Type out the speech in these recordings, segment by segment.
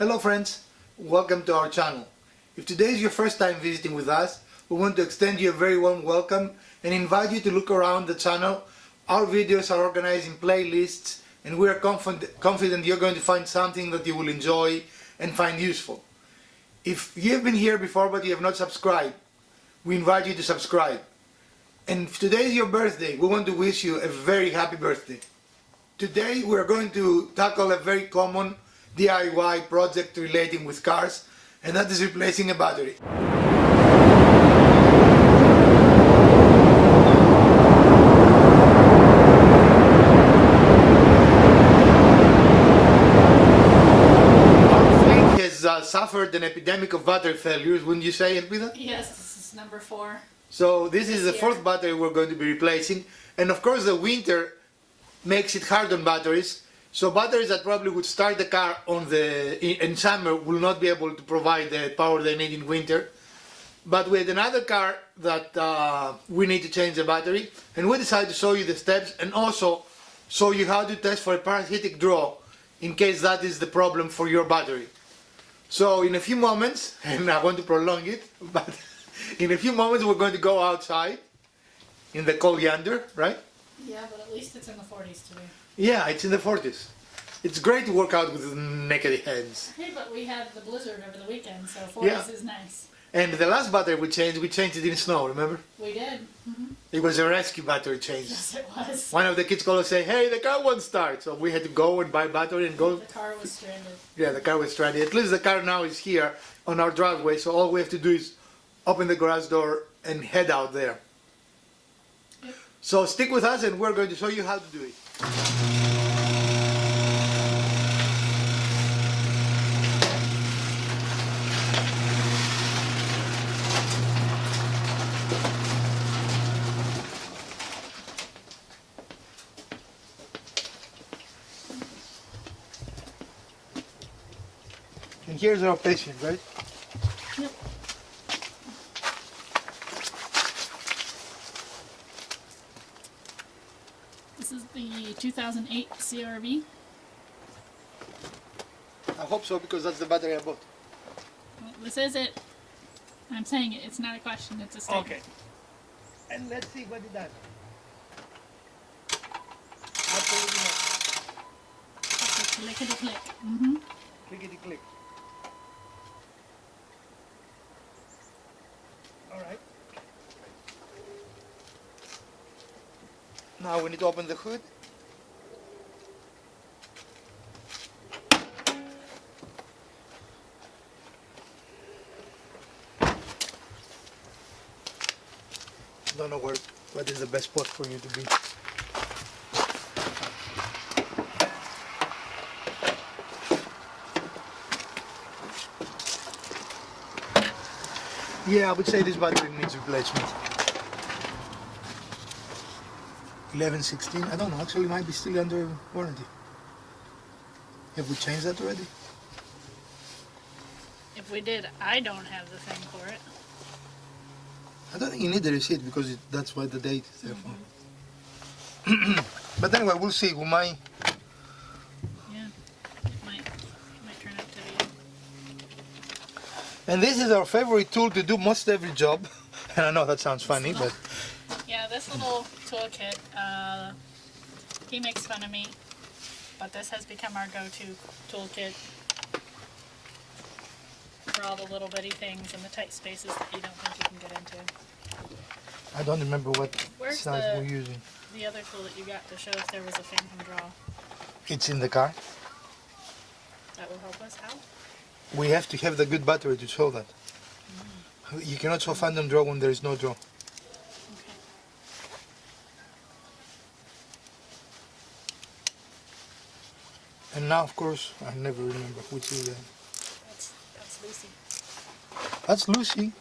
Hello friends, welcome to our channel. If today is your first time visiting with us, we want to extend you a very warm welcome and invite you to look around the channel. Our videos are organized in playlists and we are confident you're going to find something that you will enjoy and find useful. If you have been here before but you have not subscribed, we invite you to subscribe. And if today is your birthday, we want to wish you a very happy birthday. Today we are going to tackle a very common DIY project relating with cars, and that is replacing a battery. Our fleet has suffered an epidemic of battery failures, wouldn't you say, Elvira? Yes, this is number 4. So this is the fourth battery we're going to be replacing, and of course the winter makes it hard on batteries. So batteries that probably would start the car in summer will not be able to provide the power they need in winter. But we had another car that we need to change the battery, and we decided to show you the steps and also show you how to test for a parasitic draw in case that is the problem for your battery. So in a few moments, and I want to prolong it, but in a few moments we're going to go outside in the cold yonder, right? Yeah, but at least it's in the 40s today. Yeah, it's in the 40s. It's great to work out with naked hands. Hey, but we had the blizzard over the weekend, so 40s is nice. And the last battery we changed it in snow, remember? We did. It was a rescue battery change. Yes, it was. One of the kids called and say, hey, the car won't start. So we had to go and buy battery and go. The car was stranded. Yeah, the car was stranded. At least the car now is here on our driveway, so all we have to do is open the garage door and head out there. Yep. So stick with us and we're going to show you how to do it. And here's our patient, right? Yep. This is the 2008 CRV. I hope so, because that's the battery I bought. Well, this is it. I'm saying it. It's not a question. It's a statement. Okay. And let's see what it does. Absolutely not. It's a clickety-click. Clickety click. Alright. Now we need to open the hood. Don't know what is the best spot for you to be. Yeah, I would say this battery needs replacement. 1116, I don't know, actually might be still under warranty. Have we changed that already? If we did, I don't have the thing for it. I don't think you need the receipt because that's what the date is there for. But anyway, we'll see. We might. Yeah, it might turn out to be. And this is our favorite tool to do most every job. And I know that sounds funny, but Yeah, this little toolkit, he makes fun of me, but this has become our go-to toolkit for all the little bitty things and the tight spaces that you don't think you can get into. I don't remember what Where's size we're using. the other tool that you got to show if there was a phantom draw? It's in the car. That will help us. How? We have to have the good battery to show that. You cannot show phantom draw when there is no draw. Okay. And now, of course, I never remember which is that. That's Lucy. That's Lucy.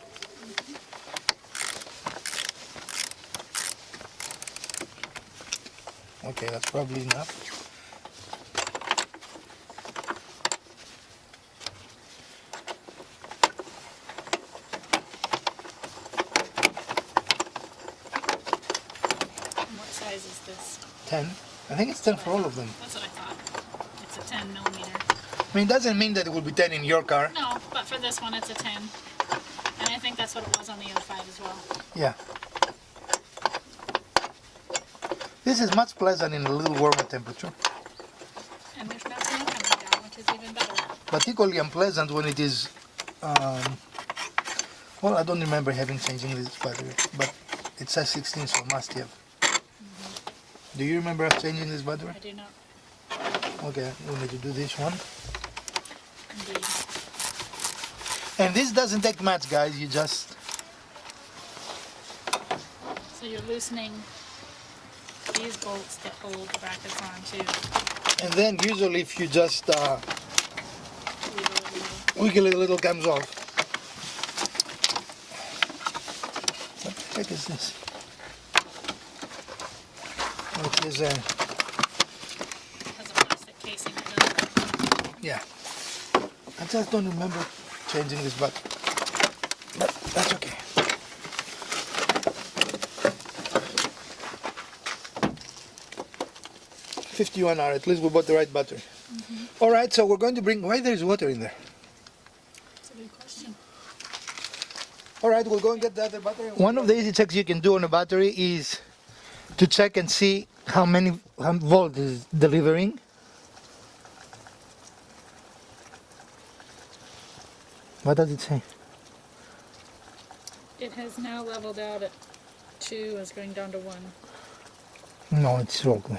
Okay, that's probably enough. What size is this? 10. I think it's 10 for all of them. That's what I thought. It's a 10 millimeter. I mean, it doesn't mean that it will be 10 in your car. No, but for this one it's a 10. And I think that's what it was on the other 5 as well. Yeah. This is much pleasant in a little warmer temperature, And there's no fan coming down, which is even better. but equally unpleasant when it is, well, I don't remember having changing this battery, but it says 16, so must have. Do you remember us changing this battery? I do not. Okay, we need to do this one. Indeed. And this doesn't take much, guys, you just, So you're loosening these bolts that hold the brackets on too. and then usually if you just Wiggle it a little. wiggle it a little, comes off. What the heck is this? It is It has a plastic casing that does it. yeah. I just don't remember changing this button, but that's okay. $51, at least we bought the right battery. All right, so we're going to bring, why there's water in there? That's a good question. All right, we'll go and get the other battery. One of the easy checks you can do on a battery is to check and see how volt is delivering. What does it say? It has now leveled out at 2, is going down to 1. No, it's wrong.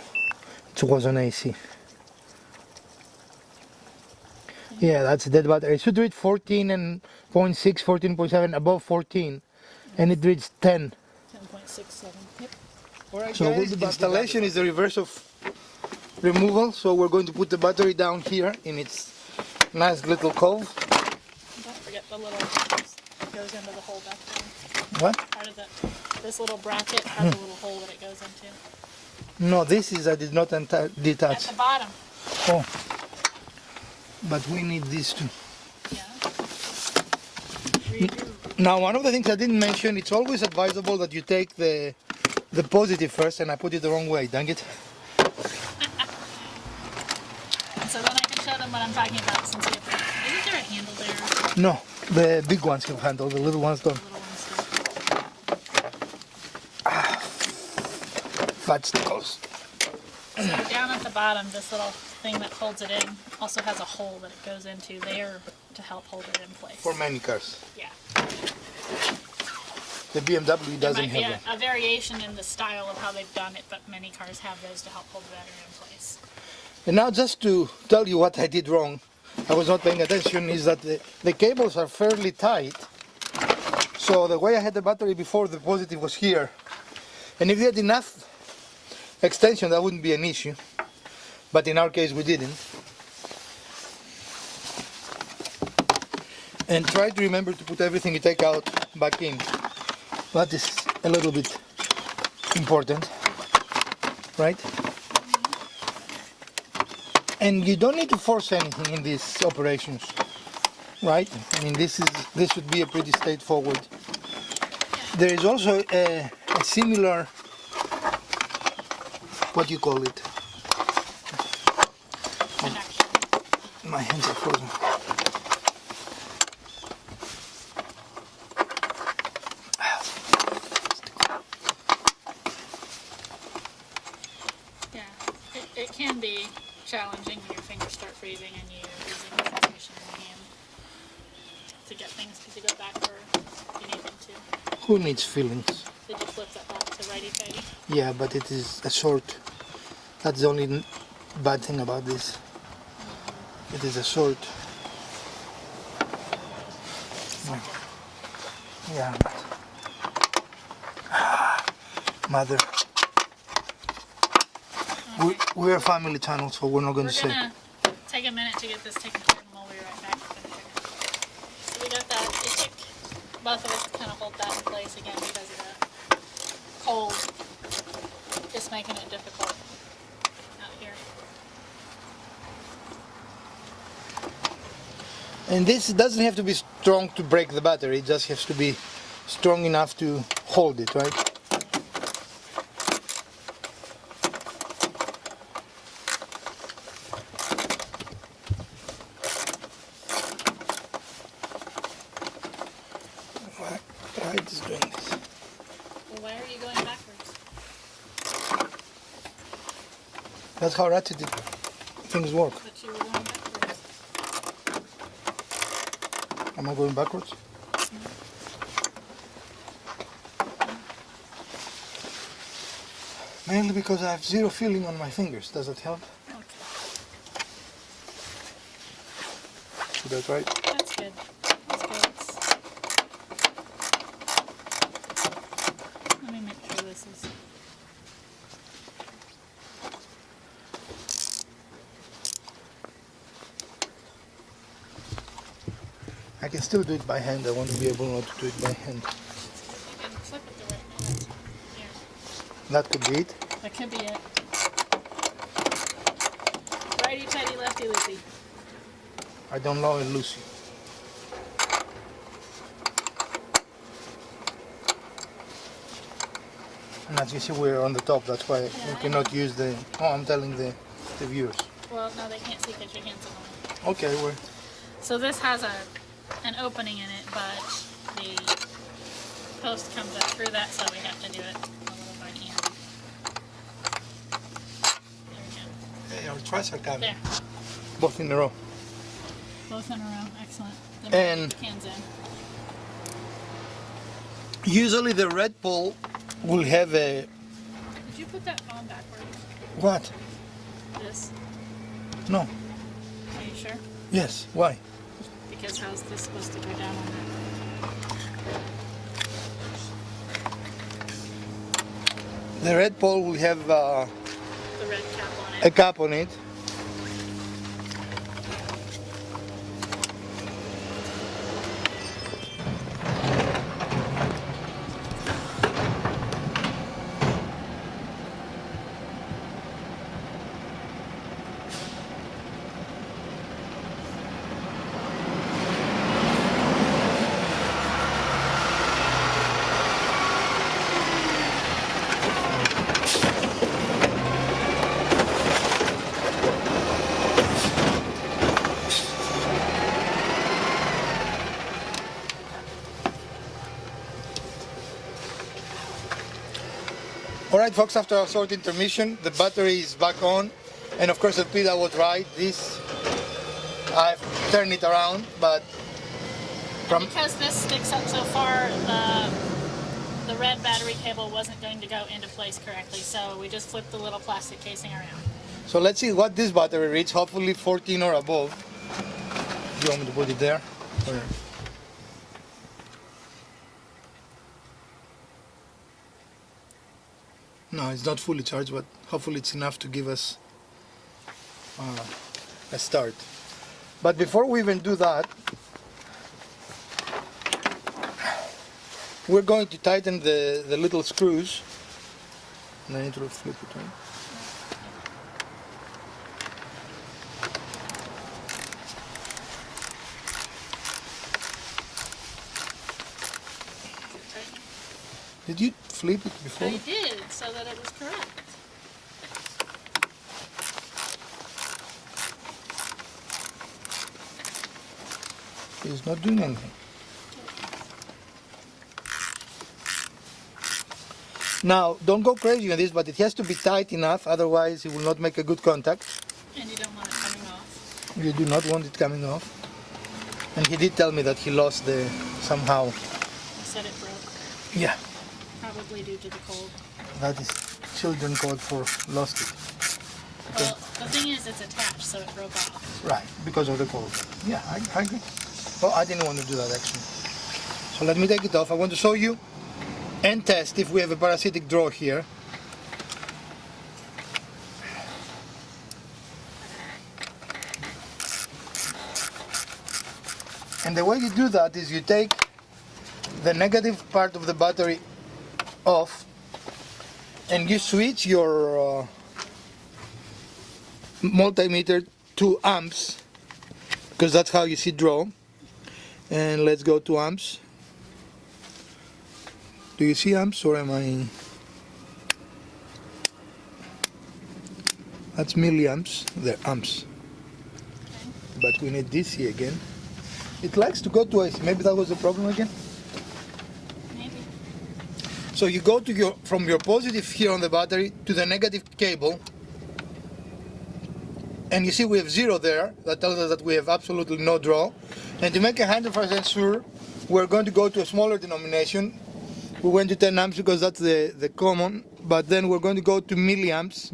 It was on AC. Yeah, that's a dead battery. It should reach 14.6, 14.7, above 14, and it reached 10. 10.67. Yep. All right, So guys, the installation is the reverse of removal. So we're going to put the battery down here in its nice little cove. Don't forget the little that goes into the hole back there. What? Part of this little bracket has a little hole that it goes into. No, this is I did not At detach. the bottom. Oh, but we need these two. Yeah. Redo. Now, one of the things I didn't mention, it's always advisable that you take the positive first, and I put it the wrong way. Dang it! So then I can show them what I'm talking about since we have isn't there a handle there? No, the big ones have handle, the little ones don't. The little ones do. Fat stickles. So down at the bottom, this little thing that holds it in also has a hole that it goes into there to help hold it in place. For many cars. Yeah. The BMW There doesn't might be have that. a variation in the style of how they've done it, but many cars have those to help hold the battery in place. And now just to tell you what I did wrong, I was not paying attention, is that the cables are fairly tight. So the way I had the battery before, the positive was here. And if you had enough extension, that wouldn't be an issue. But in our case, we didn't. And try to remember to put everything you take out back in. That is a little bit important, right? And you don't need to force anything in these operations, right? I mean, this should be a pretty straightforward. There is also a similar, what do you call it? Connection. My hands are frozen. Yeah. It can be challenging when your fingers start freezing and you're using the sensation in your hand to get things to go back where you need them to. Who needs feelings? Did you flip that back to righty-tighty? Yeah, but it is a short. That's the only bad thing about this. It is a short. Yeah. Mother. We're a family channel, so we're not going We're to say. gonna take a minute to get this taken care of and we'll be right back. So we got that. It took both of us to kind of hold that in place again because of the cold. Just making it difficult out here. And this doesn't have to be strong to break the battery, it just has to be strong enough to hold it, right? That's how ratchet things work. But you were going backwards. Am I going backwards? Mainly because I have zero feeling on my fingers. Does that help? Okay. Is that right? That's good. That's good. Let me make sure this is. I can still do it by hand. I want to be able not to do it by hand. You can flip it the right way. Here. That could be it. That could be it. Righty tighty, lefty loosey. I don't know it, Lucy. And as you see, we're on the top. That's why we I cannot use the. Oh, I'm telling the viewers. Well, no, they can't see because your hands are on. Okay, we're. So this has an opening in it, but the post comes up through that, so we have to do it a little by hand. There we go. Hey, our tries are coming. There. Both in a row. Both in a row. Excellent. Then And- we put the cans in. Usually the red pole will have a. Did you put that phone backwards? What? This? No. Are you sure? Yes. Why? Because how's this supposed to go down on that? The red pole will have The red cap on a it. cap on it. Alright folks, after a short intermission, the battery is back on, and of course the pedal was right. This, I've turned it around, but from Because this sticks up so far, the red battery cable wasn't going to go into place correctly, so we just flipped the little plastic casing around. so let's see what this battery reads, hopefully 14 or above. Do you want me to put it there? Or- No, it's not fully charged, but hopefully it's enough to give us a start. But before we even do that, we're going to tighten the little screws. And I need to flip it on. Did you flip it before? I did, so that it was correct. It's not doing anything. Now, don't go crazy on this, but it has to be tight enough, otherwise it will not make a good contact. And you don't want it coming off. You do not want it coming off. And he did tell me that he lost the somehow. I said it broke, Yeah, probably due to the cold. that is children code for lost it. Well, the thing is, it's attached, so it broke off. Right, because of the cold. Yeah, I agree. Well, I didn't want to do that actually. So let me take it off. I want to show you and test if we have a parasitic draw here. And the way you do that is you take the negative part of the battery off and you switch your multimeter to amps, because that's how you see draw. And let's go to amps. Do you see amps or am I? That's milliamps, they're amps. Okay. But we need DC again. It likes to go to AC, maybe that was the problem again. Maybe. So you go to from your positive here on the battery to the negative cable, and you see we have 0 there. That tells us that we have absolutely no draw. And to make 100% sure, we're going to go to a smaller denomination. We went to 10 amps because that's the common, but then we're going to go to milliamps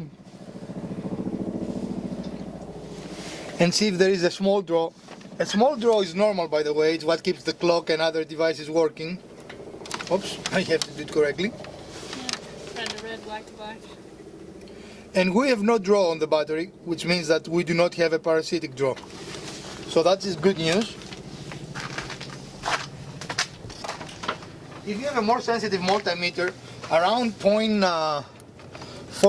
and see if there is a small draw. A small draw is normal, by the way. It's what keeps the clock and other devices working. Oops, I have to do it correctly. Yeah, red to red, black to black. And we have no draw on the battery, which means that we do not have a parasitic draw. So that is good news. If you have a more sensitive multimeter, around 0.4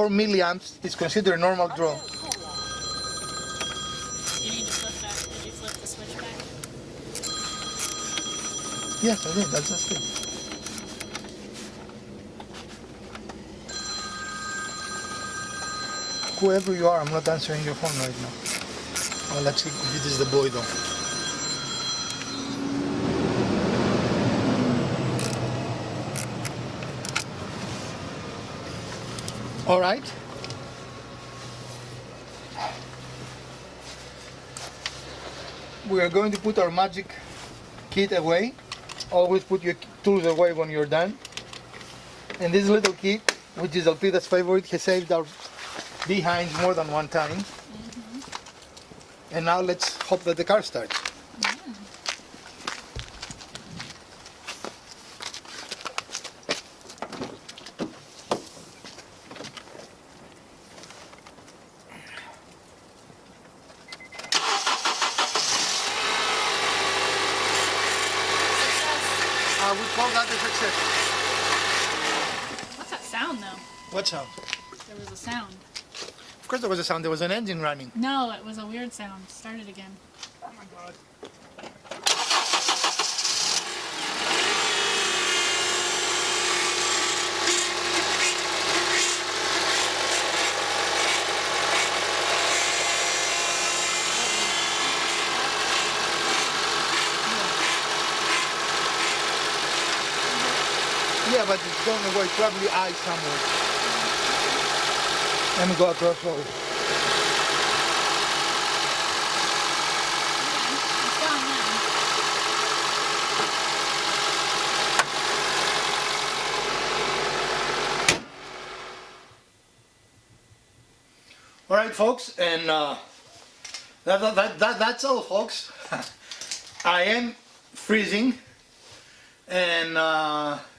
milliamps is considered a normal draw. You need to flip that. Did you flip the switch back? Yes, I did. That's just it. Whoever you are, I'm not answering your phone right now. Oh, let's see if it is the boy though. All right. We are going to put our magic kit away. Always put your tools away when you're done. And this little kit, which is Alpida's favorite, has saved our behinds more than one time. And now let's hope that the car starts. We call that a success. What's that sound though? What sound? There was a sound. Of course there was a sound. There was an engine running. No, it was a weird sound. Start it again. Oh my god. Yeah, but it's going away, probably ice somewhere. Let me go across all. It's gone now. All right, folks, and that's all, folks. I am freezing, and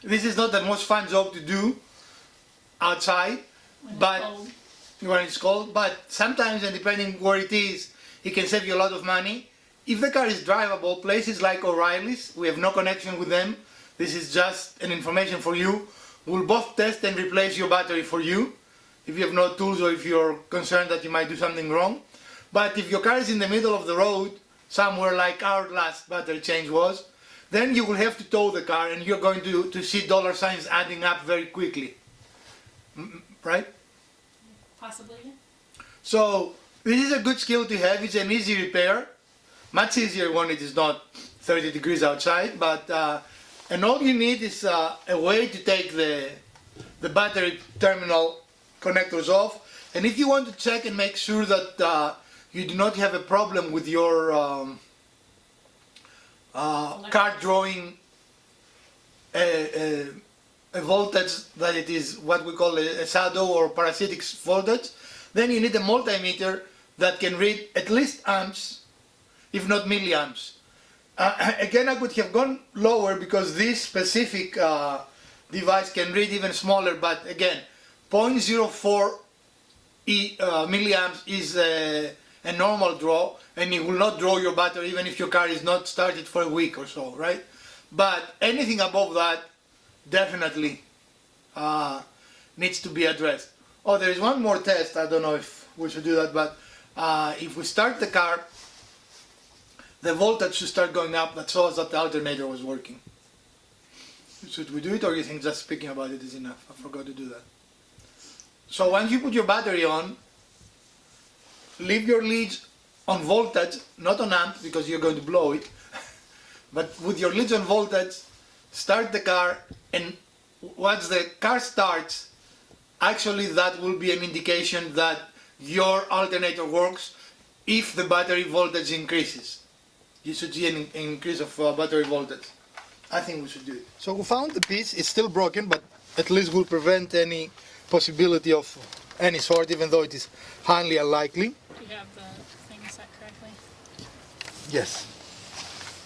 this is not the most fun job to do outside, but Cold. when it's cold. But sometimes, and depending where it is, it can save you a lot of money. If the car is drivable, places like O'Reilly's, we have no connection with them. This is just an information for you. We'll both test and replace your battery for you, if you have no tools or if you're concerned that you might do something wrong. But if your car is in the middle of the road, somewhere like our last battery change was, then you will have to tow the car and you're going to see dollar signs adding up very quickly. Right? Possibly. So this is a good skill to have. It's an easy repair, much easier when it is not 30 degrees outside. But and all you need is a way to take the battery terminal connectors off. And if you want to check and make sure that you do not have a problem with your car drawing a voltage that it is what we call a shadow or parasitic voltage, then you need a multimeter that can read at least amps, if not milliamps. Again, I could have gone lower because this specific device can read even smaller, but again, 0.04 milliamps is a normal draw, and it will not draw your battery even if your car is not started for a week or so, right? But anything above that definitely needs to be addressed. Oh, there is one more test. I don't know if we should do that, but if we start the car, the voltage should start going up. That shows that the alternator was working. Should we do it, or you think just speaking about it is enough? I forgot to do that. So once you put your battery on, leave your leads on voltage, not on amp, because you're going to blow it. But with your leads on voltage, start the car, and once the car starts, actually that will be an indication that your alternator works, if the battery voltage increases. You should see an increase of battery voltage. I think we should do it. So we found the piece. It's still broken, but at least will prevent any possibility of any sort, even though it is highly unlikely. Do you have the thing set correctly? Yes.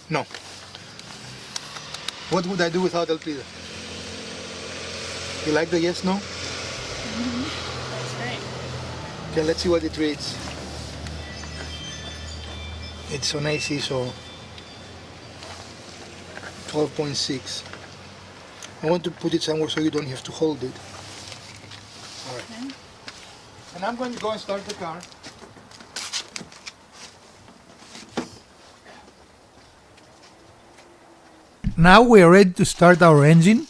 No. What would I do without Elpida? You like the yes, no? That's great. Okay, let's see what it reads. It's on AC, so 12.6. I want to put it somewhere so you don't have to hold it. All right. Okay. And I'm going to go and start the car. Now we are ready to start our engine,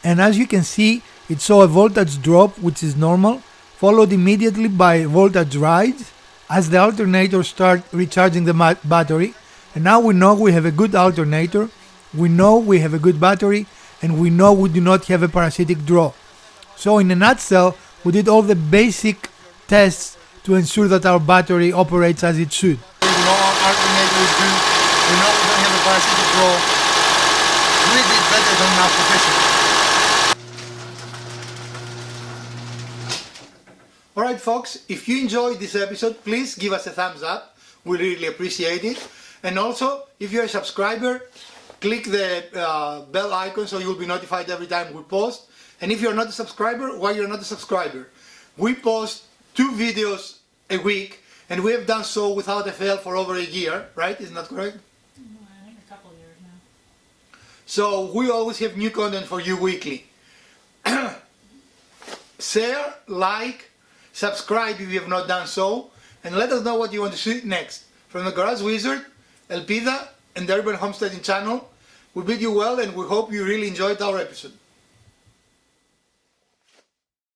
and as you can see, it saw a voltage drop, which is normal, followed immediately by a voltage rise as the alternator start recharging the battery. And now we know we have a good alternator, we know we have a good battery, and we know we do not have a parasitic draw. So in a nutshell, we did all the basic tests to ensure that our battery operates as it should. We know our alternator is good. We know we don't have a parasitic draw. We did better than our professionals. Alright folks, if you enjoyed this episode, please give us a thumbs up. We really appreciate it. And also, if you're a subscriber, click the bell icon so you'll be notified every time we post. And if you're not a subscriber, why you're not a subscriber? We post 2 videos a week, and we have done so without a fail for over a year, right? Isn't that correct? I think a couple years now. So we always have new content for you weekly. Share, like, subscribe if you have not done so, and let us know what you want to see next. From the Garage Wizard, Elpida, and the Urban Homesteading channel, we bid you well, and we hope you really enjoyed our episode.